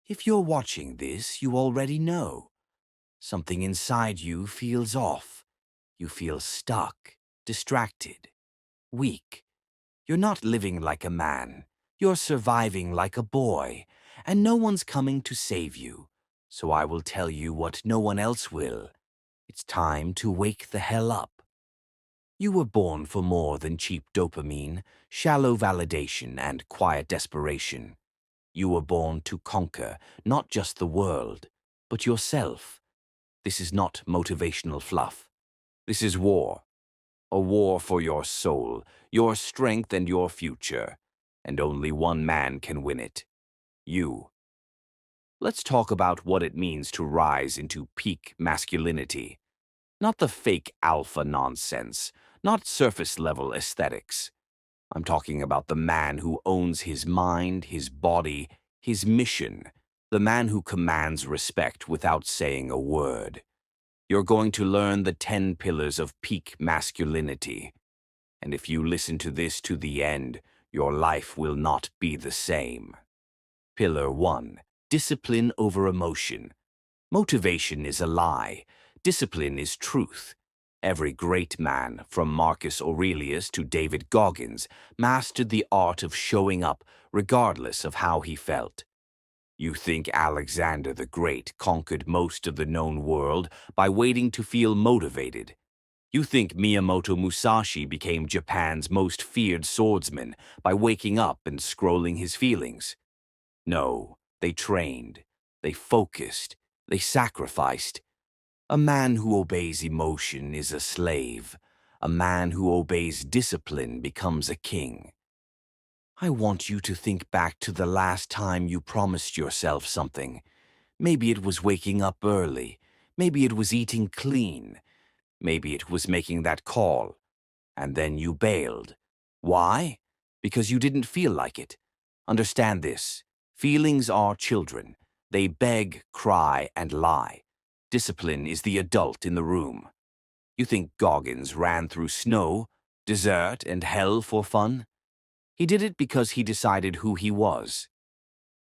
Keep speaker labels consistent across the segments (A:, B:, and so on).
A: If you're watching this, you already know. Something inside you feels off. You feel stuck, distracted, weak. You're not living like a man. You're surviving like a boy, and no one's coming to save you. So I will tell you what no one else will. It's time to wake the hell up. You were born for more than cheap dopamine, shallow validation, and quiet desperation. You were born to conquer not just the world, but yourself. This is not motivational fluff. This is war. A war for your soul, your strength, and your future. And only one man can win it. You. Let's talk about what it means to rise into peak masculinity. Not the fake alpha nonsense, not surface-level aesthetics. I'm talking about the man who owns his mind, his body, his mission, the man who commands respect without saying a word. You're going to learn the 10 pillars of peak masculinity. And if you listen to this to the end, your life will not be the same. Pillar 1. Discipline over emotion. Motivation is a lie. Discipline is truth. Every great man, from Marcus Aurelius to David Goggins, mastered the art of showing up regardless of how he felt. You think Alexander the Great conquered most of the known world by waiting to feel motivated. You think Miyamoto Musashi became Japan's most feared swordsman by waking up and scrolling his feelings. No, they trained, they focused, they sacrificed. A man who obeys emotion is a slave. A man who obeys discipline becomes a king. I want you to think back to the last time you promised yourself something. Maybe it was waking up early. Maybe it was eating clean. Maybe it was making that call. And then you bailed. Why? Because you didn't feel like it. Understand this. Feelings are children. They beg, cry, and lie. Discipline is the adult in the room. You think Goggins ran through snow, desert, and hell for fun? He did it because he decided who he was.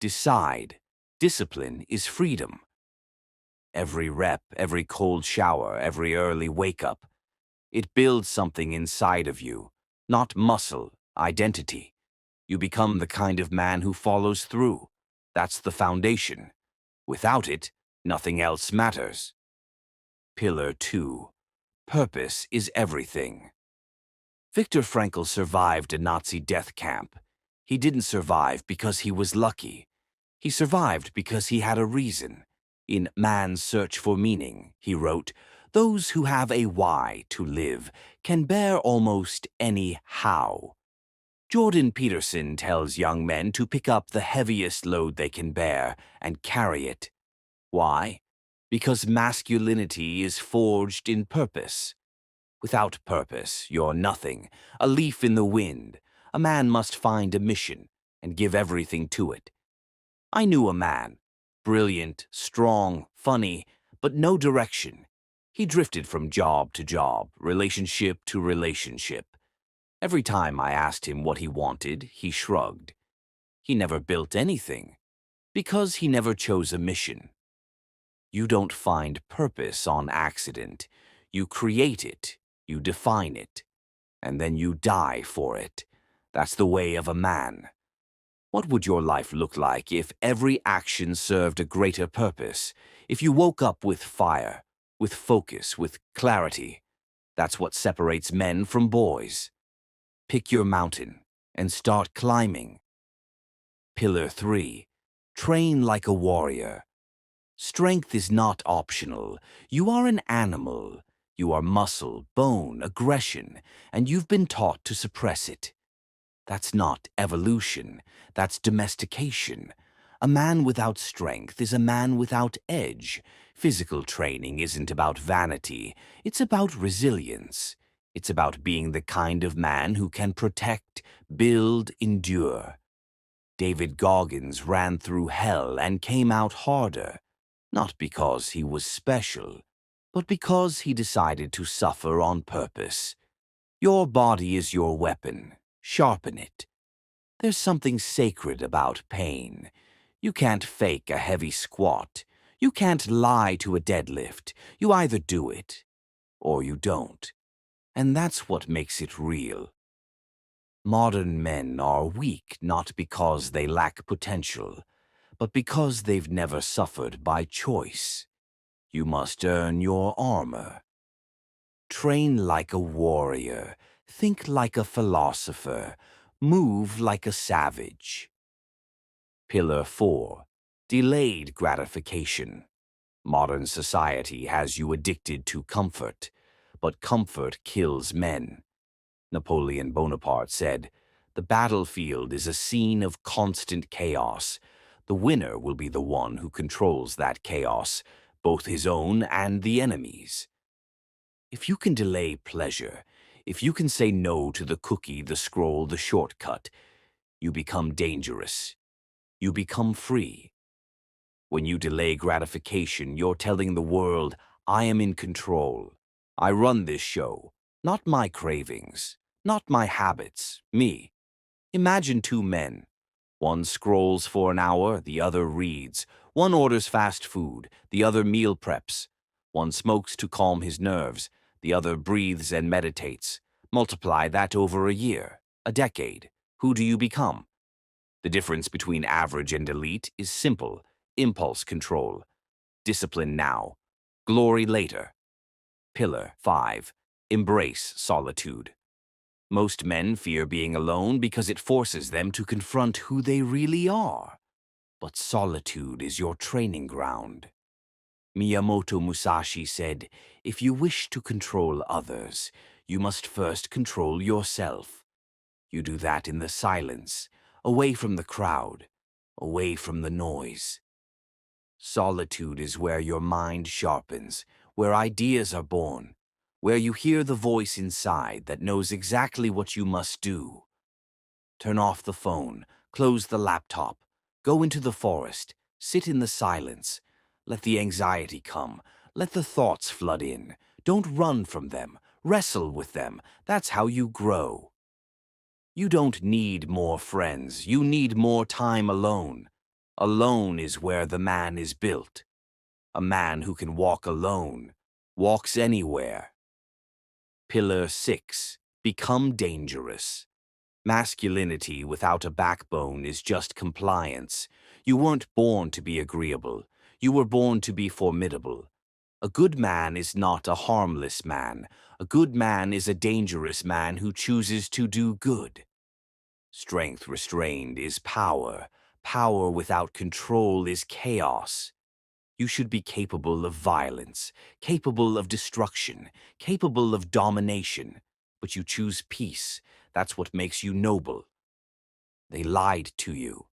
A: Decide. Discipline is freedom. Every rep, every cold shower, every early wake-up. It builds something inside of you, not muscle, identity. You become the kind of man who follows through. That's the foundation. Without it, nothing else matters. Pillar 2. Purpose is everything. Viktor Frankl survived a Nazi death camp. He didn't survive because he was lucky. He survived because he had a reason. In Man's Search for Meaning, he wrote, "Those who have a why to live can bear almost any how." Jordan Peterson tells young men to pick up the heaviest load they can bear and carry it. Why? Because masculinity is forged in purpose. Without purpose, you're nothing, a leaf in the wind. A man must find a mission and give everything to it. I knew a man, brilliant, strong, funny, but no direction. He drifted from job to job, relationship to relationship. Every time I asked him what he wanted, he shrugged. He never built anything, because he never chose a mission. You don't find purpose on accident. You create it, you define it, and then you die for it. That's the way of a man. What would your life look like if every action served a greater purpose? If you woke up with fire, with focus, with clarity? That's what separates men from boys. Pick your mountain and start climbing. Pillar 3. Train like a warrior. Strength is not optional. You are an animal. You are muscle, bone, aggression, and you've been taught to suppress it. That's not evolution. That's domestication. A man without strength is a man without edge. Physical training isn't about vanity. It's about resilience. It's about being the kind of man who can protect, build, endure. David Goggins ran through hell and came out harder, not because he was special, but because he decided to suffer on purpose. Your body is your weapon. Sharpen it. There's something sacred about pain. You can't fake a heavy squat. You can't lie to a deadlift. You either do it or you don't. And that's what makes it real. Modern men are weak not because they lack potential, but because they've never suffered by choice. You must earn your armor. Train like a warrior. Think like a philosopher. Move like a savage. Pillar 4. Delayed gratification. Modern society has you addicted to comfort, but comfort kills men. Napoleon Bonaparte said, "The battlefield is a scene of constant chaos. The winner will be the one who controls that chaos, both his own and the enemy's." If you can delay pleasure, if you can say no to the cookie, the scroll, the shortcut, you become dangerous. You become free. When you delay gratification, you're telling the world, "I am in control. I run this show, not my cravings, not my habits, me." Imagine two men. One scrolls for an hour, the other reads. One orders fast food, the other meal preps. One smokes to calm his nerves, the other breathes and meditates. Multiply that over a year, a decade. Who do you become? The difference between average and elite is simple: impulse control. Discipline now, glory later. Pillar 5. Embrace solitude. Most men fear being alone because it forces them to confront who they really are. But solitude is your training ground. Miyamoto Musashi said, "If you wish to control others, you must first control yourself." You do that in the silence, away from the crowd, away from the noise. Solitude is where your mind sharpens, where ideas are born, where you hear the voice inside that knows exactly what you must do. Turn off the phone, close the laptop, go into the forest, sit in the silence. Let the anxiety come, let the thoughts flood in. Don't run from them, wrestle with them. That's how you grow. You don't need more friends, you need more time alone. Alone is where the man is built. A man who can walk alone walks anywhere. Pillar 6. Become dangerous. Masculinity without a backbone is just compliance. You weren't born to be agreeable. You were born to be formidable. A good man is not a harmless man. A good man is a dangerous man who chooses to do good. Strength restrained is power. Power without control is chaos. You should be capable of violence, capable of destruction, capable of domination, but you choose peace. That's what makes you noble. They lied to you,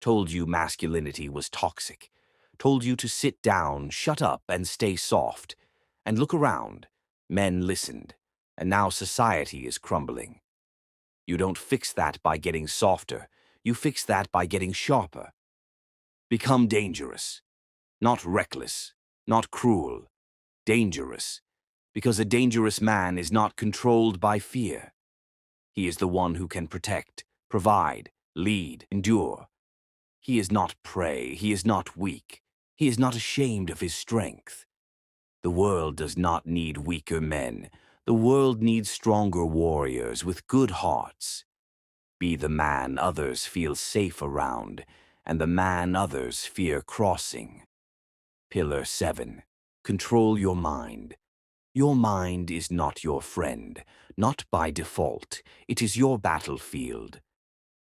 A: told you masculinity was toxic, told you to sit down, shut up, and stay soft. And look around. Men listened, and now society is crumbling. You don't fix that by getting softer. You fix that by getting sharper. Become dangerous. Not reckless, not cruel. Dangerous. Because a dangerous man is not controlled by fear. He is the one who can protect, provide, lead, endure. He is not prey. He is not weak. He is not ashamed of his strength. The world does not need weaker men. The world needs stronger warriors with good hearts. Be the man others feel safe around, and the man others fear crossing. Pillar 7. Control your mind. Your mind is not your friend, not by default. It is your battlefield.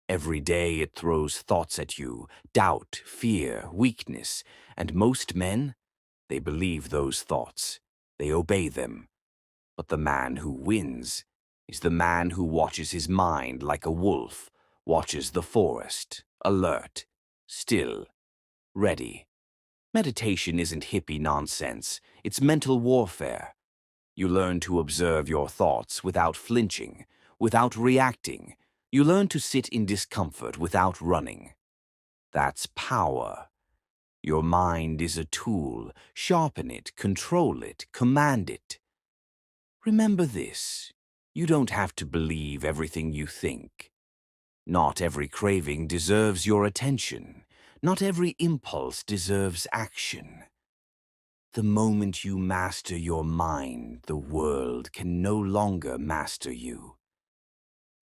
A: Every day it throws thoughts at you, doubt, fear, weakness, and most men, they believe those thoughts. They obey them. But the man who wins is the man who watches his mind like a wolf, watches the forest, alert, still, ready. Meditation isn't hippie nonsense, it's mental warfare. You learn to observe your thoughts without flinching, without reacting. You learn to sit in discomfort without running. That's power. Your mind is a tool. Sharpen it, control it, command it. Remember this: you don't have to believe everything you think. Not every craving deserves your attention. Not every impulse deserves action. The moment you master your mind, the world can no longer master you.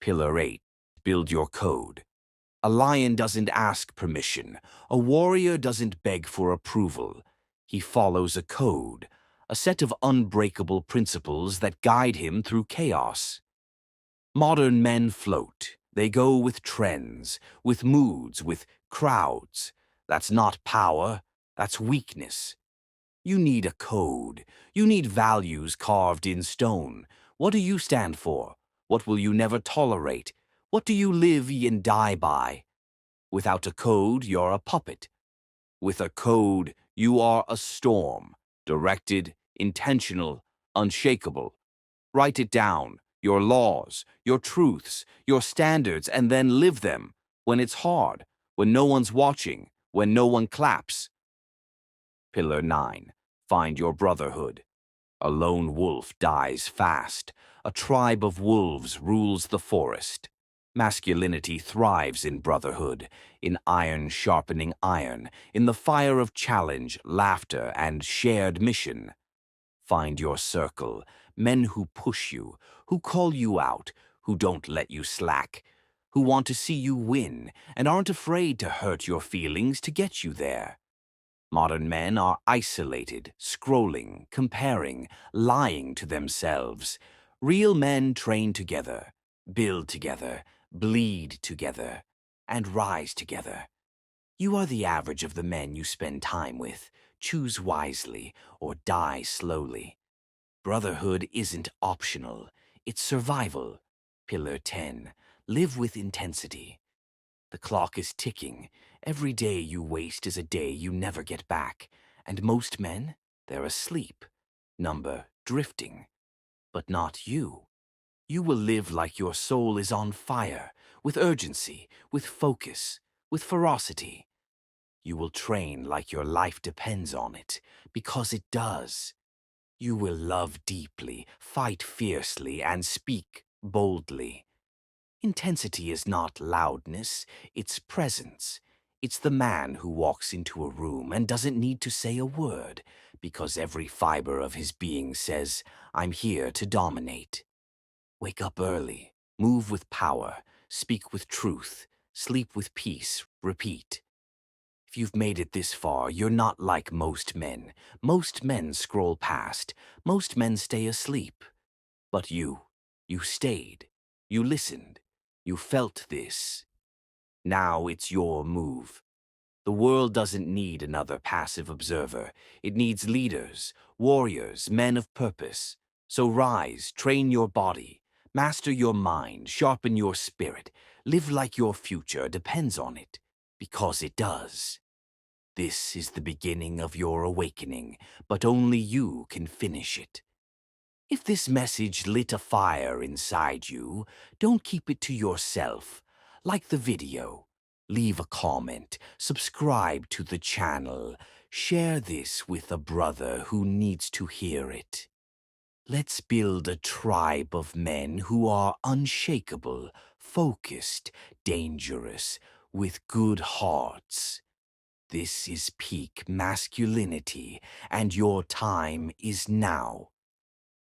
A: Pillar 8. Build your code. A lion doesn't ask permission. A warrior doesn't beg for approval. He follows a code, a set of unbreakable principles that guide him through chaos. Modern men float. They go with trends, with moods, with crowds. That's not power, that's weakness. You need a code. You need values carved in stone. What do you stand for? What will you never tolerate? What do you live and die by? Without a code, you're a puppet. With a code, you are a storm. Directed, intentional, unshakable. Write it down, your laws, your truths, your standards, and then live them. When it's hard, when no one's watching, when no one claps. Pillar 9. Find your brotherhood. A lone wolf dies fast. A tribe of wolves rules the forest. Masculinity thrives in brotherhood, in iron sharpening iron, in the fire of challenge, laughter, and shared mission. Find your circle, men who push you, who call you out, who don't let you slack, who want to see you win and aren't afraid to hurt your feelings to get you there. Modern men are isolated, scrolling, comparing, lying to themselves. Real men train together, build together, bleed together, and rise together. You are the average of the men you spend time with. Choose wisely or die slowly. Brotherhood isn't optional, it's survival. Pillar 10. Live with intensity. The clock is ticking. Every day you waste is a day you never get back. And most men, they're asleep. Number drifting. But not you. You will live like your soul is on fire, with urgency, with focus, with ferocity. You will train like your life depends on it, because it does. You will love deeply, fight fiercely, and speak boldly. Intensity is not loudness, it's presence. It's the man who walks into a room and doesn't need to say a word, because every fiber of his being says, I'm here to dominate. Wake up early, move with power, speak with truth, sleep with peace, repeat. If you've made it this far, you're not like most men. Most men scroll past. Most men stay asleep. But you stayed. You listened. You felt this. Now it's your move. The world doesn't need another passive observer. It needs leaders, warriors, men of purpose. So rise, train your body, master your mind, sharpen your spirit. Live like your future depends on it, because it does. This is the beginning of your awakening, but only you can finish it. If this message lit a fire inside you, don't keep it to yourself. Like the video, leave a comment, subscribe to the channel, share this with a brother who needs to hear it. Let's build a tribe of men who are unshakable, focused, dangerous, with good hearts. This is peak masculinity, and your time is now.